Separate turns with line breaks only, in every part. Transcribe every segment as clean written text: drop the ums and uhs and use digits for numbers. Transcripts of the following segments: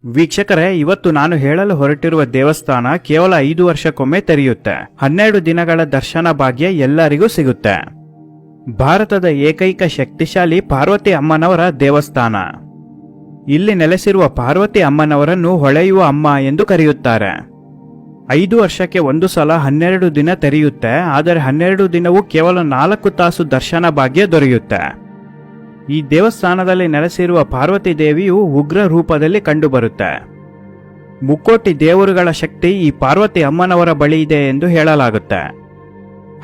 ವೀಕ್ಷಕರೇ, ಇವತ್ತು ನಾನು ಹೇಳಲು ಹೊರಟಿರುವ ದೇವಸ್ಥಾನ ಕೇವಲ 5 ವರ್ಷಕ್ಕೊಮ್ಮೆ ತೆರೆಯುತ್ತೆ. 12 ದಿನಗಳ ದರ್ಶನ ಭಾಗ್ಯ ಎಲ್ಲರಿಗೂ ಸಿಗುತ್ತೆ. ಭಾರತದ ಏಕೈಕ ಶಕ್ತಿಶಾಲಿ ಪಾರ್ವತಿ ಅಮ್ಮನವರ ದೇವಸ್ಥಾನ. ಇಲ್ಲಿ ನೆಲೆಸಿರುವ ಪಾರ್ವತಿ ಅಮ್ಮನವರನ್ನು ಹೊಳೆಯುವ ಅಮ್ಮ ಎಂದು ಕರೆಯುತ್ತಾರೆ. 5 ವರ್ಷಕ್ಕೆ ಒಂದು ಸಲ 12 ದಿನ ತೆರೆಯುತ್ತೆ. ಆದರೆ 12 ದಿನವೂ ಕೇವಲ 4 ತಾಸು ದರ್ಶನ ಭಾಗ್ಯ ದೊರೆಯುತ್ತೆ. ಈ ದೇವಸ್ಥಾನದಲ್ಲಿ ನೆಲೆಸಿರುವ ಪಾರ್ವತಿ ದೇವಿಯು ಉಗ್ರ ರೂಪದಲ್ಲಿ ಕಂಡುಬರುತ್ತೆ. ಮುಕ್ಕೋಟಿ ದೇವರುಗಳ ಶಕ್ತಿ ಈ ಪಾರ್ವತಿ ಅಮ್ಮನವರ ಬಳಿ ಇದೆ ಎಂದು ಹೇಳಲಾಗುತ್ತೆ.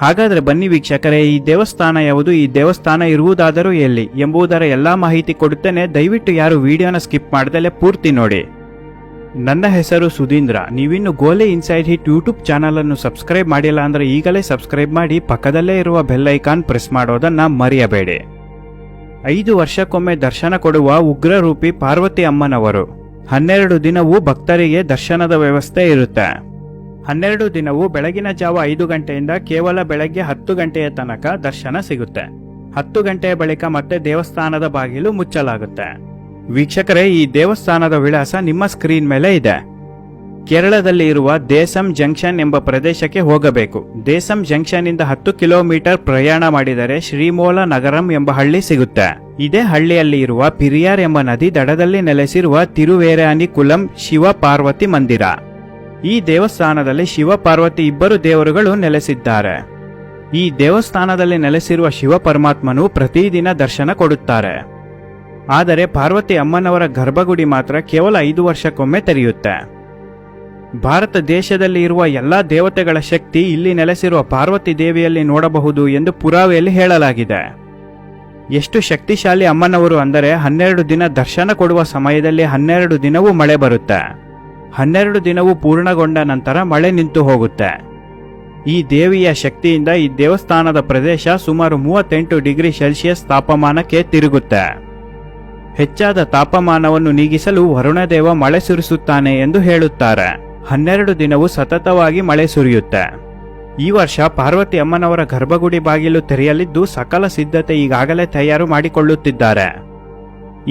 ಹಾಗಾದ್ರೆ ಬನ್ನಿ ವೀಕ್ಷಕರೇ, ಈ ದೇವಸ್ಥಾನ ಯಾವುದು, ಈ ದೇವಸ್ಥಾನ ಇರುವುದಾದರೂ ಎಲ್ಲಿ ಎಂಬುದರ ಎಲ್ಲಾ ಮಾಹಿತಿ ಕೊಡುತ್ತೇನೆ. ದಯವಿಟ್ಟು ಯಾರು ವಿಡಿಯೋನ ಸ್ಕಿಪ್ ಮಾಡದಲ್ಲೇ ಪೂರ್ತಿ ನೋಡಿ. ನನ್ನ ಹೆಸರು ಸುಧೀಂದ್ರ. ನೀವಿನ್ನು ಗೋಲಿ ಇನ್ಸೈಡ್ ಹಿಟ್ ಯೂಟ್ಯೂಬ್ ಚಾನಲ್ ಅನ್ನು ಸಬ್ಸ್ಕ್ರೈಬ್ ಮಾಡಿಲ್ಲ ಅಂದ್ರೆ ಈಗಲೇ ಸಬ್ಸ್ಕ್ರೈಬ್ ಮಾಡಿ, ಪಕ್ಕದಲ್ಲೇ ಇರುವ ಬೆಲ್ ಐಕಾನ್ ಪ್ರೆಸ್ ಮಾಡೋದನ್ನ ಮರೆಯಬೇಡಿ. 5 ವರ್ಷಕ್ಕೊಮ್ಮೆ ದರ್ಶನ ಕೊಡುವ ಉಗ್ರ ರೂಪಿ ಪಾರ್ವತಿ ಅಮ್ಮನವರು. 12 ದಿನವೂ ಭಕ್ತರಿಗೆ ದರ್ಶನದ ವ್ಯವಸ್ಥೆ ಇರುತ್ತೆ. 12 ದಿನವೂ ಬೆಳಗಿನ ಜಾವ 5 ಗಂಟೆಯಿಂದ ಕೇವಲ ಬೆಳಗ್ಗೆ 10 ಗಂಟೆಯ ತನಕ ದರ್ಶನ ಸಿಗುತ್ತೆ. 10 ಗಂಟೆಯ ಬಳಿಕ ಮತ್ತೆ ದೇವಸ್ಥಾನದ ಬಾಗಿಲು ಮುಚ್ಚಲಾಗುತ್ತೆ. ವೀಕ್ಷಕರೇ, ಈ ದೇವಸ್ಥಾನದ ವಿಳಾಸ ನಿಮ್ಮ ಸ್ಕ್ರೀನ್ ಮೇಲೆ ಇದೆ. ಕೇರಳದಲ್ಲಿ ಇರುವ ದೇಸಂ ಜಂಕ್ಷನ್ ಎಂಬ ಪ್ರದೇಶಕ್ಕೆ ಹೋಗಬೇಕು. ದೇಸಂ ಜಂಕ್ಷನ್ ಇಂದ 10 ಕಿಲೋಮೀಟರ್ ಪ್ರಯಾಣ ಮಾಡಿದರೆ ಶ್ರೀಮೂಲ ನಗರಂ ಎಂಬ ಹಳ್ಳಿ ಸಿಗುತ್ತೆ. ಇದೇ ಹಳ್ಳಿಯಲ್ಲಿ ಇರುವ ಪಿರಿಯಾರ್ ಎಂಬ ನದಿ ದಡದಲ್ಲಿ ನೆಲೆಸಿರುವ ತಿರುವೇರಾನಿ ಕುಲಂ ಶಿವ ಪಾರ್ವತಿ ಮಂದಿರ. ಈ ದೇವಸ್ಥಾನದಲ್ಲಿ ಶಿವ ಪಾರ್ವತಿ ಇಬ್ಬರು ದೇವರುಗಳು ನೆಲೆಸಿದ್ದಾರೆ. ಈ ದೇವಸ್ಥಾನದಲ್ಲಿ ನೆಲೆಸಿರುವ ಶಿವ ಪರಮಾತ್ಮನು ಪ್ರತಿದಿನ ದರ್ಶನ ಕೊಡುತ್ತಾರೆ. ಆದರೆ ಪಾರ್ವತಿ ಅಮ್ಮನವರ ಗರ್ಭಗುಡಿ ಮಾತ್ರ ಕೇವಲ 5 ವರ್ಷಕ್ಕೊಮ್ಮೆ ತೆರೆಯುತ್ತೆ. ಭಾರತ ದೇಶದಲ್ಲಿ ಇರುವ ಎಲ್ಲಾ ದೇವತೆಗಳ ಶಕ್ತಿ ಇಲ್ಲಿ ನೆಲೆಸಿರುವ ಪಾರ್ವತಿ ದೇವಿಯಲ್ಲಿ ನೋಡಬಹುದು ಎಂದು ಪುರಾವೆಯಲ್ಲಿ ಹೇಳಲಾಗಿದೆ. ಎಷ್ಟು ಶಕ್ತಿಶಾಲಿ ಅಮ್ಮನವರು ಅಂದರೆ 12 ದಿನ ದರ್ಶನ ಕೊಡುವ ಸಮಯದಲ್ಲಿ 12 ದಿನವೂ ಮಳೆ ಬರುತ್ತೆ. 12 ದಿನವೂ ಪೂರ್ಣಗೊಂಡ ನಂತರ ಮಳೆ ನಿಂತು ಹೋಗುತ್ತೆ. ಈ ದೇವಿಯ ಶಕ್ತಿಯಿಂದ ಈ ದೇವಸ್ಥಾನದ ಪ್ರದೇಶ ಸುಮಾರು 38 ಡಿಗ್ರಿ ಸೆಲ್ಸಿಯಸ್ ತಾಪಮಾನಕ್ಕೆ ತಿರುಗುತ್ತೆ. ಹೆಚ್ಚಾದ ತಾಪಮಾನವನ್ನು ನೀಗಿಸಲು ವರುಣದೇವ ಮಳೆ ಸುರಿಸುತ್ತಾನೆ ಎಂದು ಹೇಳುತ್ತಾರೆ. 12 ದಿನವೂ ಸತತವಾಗಿ ಮಳೆ ಸುರಿಯುತ್ತೆ. ಈ ವರ್ಷ ಪಾರ್ವತಿ ಅಮ್ಮನವರ ಗರ್ಭಗುಡಿ ಬಾಗಿಲು ತೆರೆಯಲಿದ್ದು ಸಕಲ ಸಿದ್ಧತೆ ಈಗಾಗಲೇ ತಯಾರು ಮಾಡಿಕೊಳ್ಳುತ್ತಿದ್ದಾರೆ.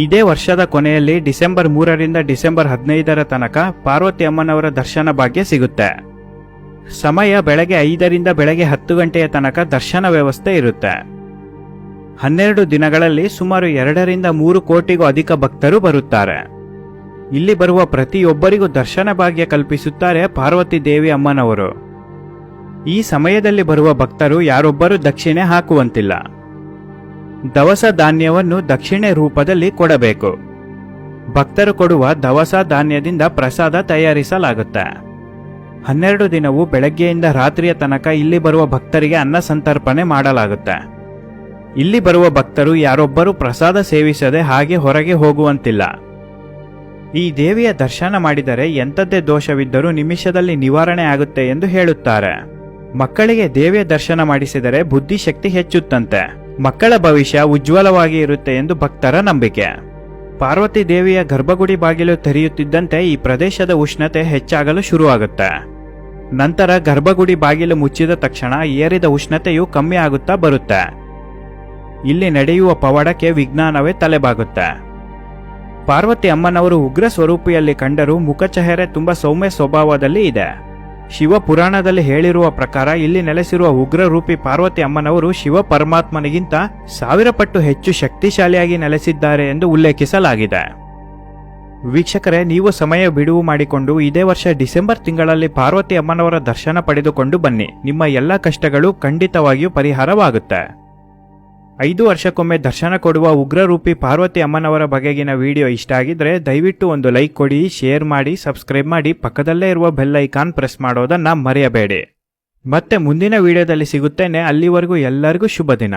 ಇದೇ ವರ್ಷದ ಕೊನೆಯಲ್ಲಿ ಡಿಸೆಂಬರ್ 3ರಿಂದ ಡಿಸೆಂಬರ್ 15ರ ತನಕ ಪಾರ್ವತಿ ಅಮ್ಮನವರ ದರ್ಶನ ಭಾಗ್ಯ ಸಿಗುತ್ತೆ. ಸಮಯ ಬೆಳಗ್ಗೆ 5ರಿಂದ ಬೆಳಗ್ಗೆ 10 ಗಂಟೆಯ ತನಕ ದರ್ಶನ ವ್ಯವಸ್ಥೆ ಇರುತ್ತೆ. 12 ದಿನಗಳಲ್ಲಿ ಸುಮಾರು 2ರಿಂದ 3 ಕೋಟಿಗೂ ಅಧಿಕ ಭಕ್ತರು ಬರುತ್ತಾರೆ. ಇಲ್ಲಿ ಬರುವ ಪ್ರತಿಯೊಬ್ಬರಿಗೂ ದರ್ಶನ ಭಾಗ್ಯ ಕಲ್ಪಿಸುತ್ತಾರೆ ಪಾರ್ವತಿ ದೇವಿ ಅಮ್ಮನವರು. ಈ ಸಮಯದಲ್ಲಿ ಬರುವ ಭಕ್ತರು ಯಾರೊಬ್ಬರೂ ದಕ್ಷಿಣೆ ಹಾಕುವಂತಿಲ್ಲ. ದವಸ ಧಾನ್ಯವನ್ನು ದಕ್ಷಿಣೆ ರೂಪದಲ್ಲಿ ಕೊಡಬೇಕು. ಭಕ್ತರು ಕೊಡುವ ದವಸ ಧಾನ್ಯದಿಂದ ಪ್ರಸಾದ ತಯಾರಿಸಲಾಗುತ್ತೆ. 12 ದಿನವೂ ಬೆಳಗ್ಗೆಯಿಂದ ರಾತ್ರಿಯ ತನಕ ಇಲ್ಲಿ ಬರುವ ಭಕ್ತರಿಗೆ ಅನ್ನ ಸಂತರ್ಪಣೆ ಮಾಡಲಾಗುತ್ತೆ. ಇಲ್ಲಿ ಬರುವ ಭಕ್ತರು ಯಾರೊಬ್ಬರೂ ಪ್ರಸಾದ ಸೇವಿಸದೆ ಹಾಗೆ ಹೊರಗೆ ಹೋಗುವಂತಿಲ್ಲ. ಈ ದೇವಿಯ ದರ್ಶನ ಮಾಡಿದರೆ ಎಂಥದ್ದೇ ದೋಷವಿದ್ದರೂ ನಿಮಿಷದಲ್ಲಿ ನಿವಾರಣೆ ಆಗುತ್ತೆ ಎಂದು ಹೇಳುತ್ತಾರೆ. ಮಕ್ಕಳಿಗೆ ದೇವಿಯ ದರ್ಶನ ಮಾಡಿಸಿದರೆ ಬುದ್ಧಿಶಕ್ತಿ ಹೆಚ್ಚುತ್ತಂತೆ. ಮಕ್ಕಳ ಭವಿಷ್ಯ ಉಜ್ವಲವಾಗಿ ಇರುತ್ತೆ ಎಂದು ಭಕ್ತರ ನಂಬಿಕೆ. ಪಾರ್ವತಿ ದೇವಿಯ ಗರ್ಭಗುಡಿ ಬಾಗಿಲು ತೆರೆಯುತ್ತಿದ್ದಂತೆ ಈ ಪ್ರದೇಶದ ಉಷ್ಣತೆ ಹೆಚ್ಚಾಗಲು ಶುರುವಾಗುತ್ತೆ. ನಂತರ ಗರ್ಭಗುಡಿ ಬಾಗಿಲು ಮುಚ್ಚಿದ ತಕ್ಷಣ ಏರಿದ ಉಷ್ಣತೆಯು ಕಮ್ಮಿ ಆಗುತ್ತಾ ಬರುತ್ತೆ. ಇಲ್ಲಿ ನಡೆಯುವ ಪವಾಡಕ್ಕೆ ವಿಜ್ಞಾನವೇ ತಲೆಬಾಗುತ್ತೆ. ಪಾರ್ವತಿ ಅಮ್ಮನವರು ಉಗ್ರ ಸ್ವರೂಪಿಯಲ್ಲಿ ಕಂಡರೂ ಮುಖಚೆಹರೆ ತುಂಬಾ ಸೌಮ್ಯ ಸ್ವಭಾವದಲ್ಲಿ ಇದೆ. ಶಿವ ಪುರಾಣದಲ್ಲಿ ಹೇಳಿರುವ ಪ್ರಕಾರ ಇಲ್ಲಿ ನೆಲೆಸಿರುವ ಉಗ್ರ ರೂಪಿ ಪಾರ್ವತಿ ಅಮ್ಮನವರು ಶಿವ ಪರಮಾತ್ಮನಿಗಿಂತ 1000 ಪಟ್ಟು ಹೆಚ್ಚು ಶಕ್ತಿಶಾಲಿಯಾಗಿ ನೆಲೆಸಿದ್ದಾರೆ ಎಂದು ಉಲ್ಲೇಖಿಸಲಾಗಿದೆ. ವೀಕ್ಷಕರೇ, ನೀವು ಸಮಯ ಬಿಡುವು ಮಾಡಿಕೊಂಡು ಇದೇ ವರ್ಷ ಡಿಸೆಂಬರ್ ತಿಂಗಳಲ್ಲಿ ಪಾರ್ವತಿ ಅಮ್ಮನವರ ದರ್ಶನ ಪಡೆದುಕೊಂಡು ಬನ್ನಿ. ನಿಮ್ಮ ಎಲ್ಲ ಕಷ್ಟಗಳು ಖಂಡಿತವಾಗಿಯೂ ಪರಿಹಾರವಾಗುತ್ತೆ. 5 ವರ್ಷಕ್ಕೊಮ್ಮೆ ದರ್ಶನ ಕೊಡುವ ಉಗ್ರರೂಪಿ ಪಾರ್ವತಿ ಅಮ್ಮನವರ ಬಗೆಗಿನ ವಿಡಿಯೋ ಇಷ್ಟ ಆಗಿದ್ರೆ ದಯವಿಟ್ಟು ಒಂದು ಲೈಕ್ ಕೊಡಿ, ಶೇರ್ ಮಾಡಿ, ಸಬ್ಸ್ಕ್ರೈಬ್ ಮಾಡಿ, ಪಕ್ಕದಲ್ಲೇ ಇರುವ ಬೆಲ್ ಐಕಾನ್ ಪ್ರೆಸ್ ಮಾಡೋದನ್ನ ಮರೆಯಬೇಡಿ. ಮತ್ತೆ ಮುಂದಿನ ವಿಡಿಯೋದಲ್ಲಿ ಸಿಗುತ್ತೇನೆ. ಅಲ್ಲಿವರೆಗೂ ಎಲ್ಲರಿಗೂ ಶುಭ ದಿನ.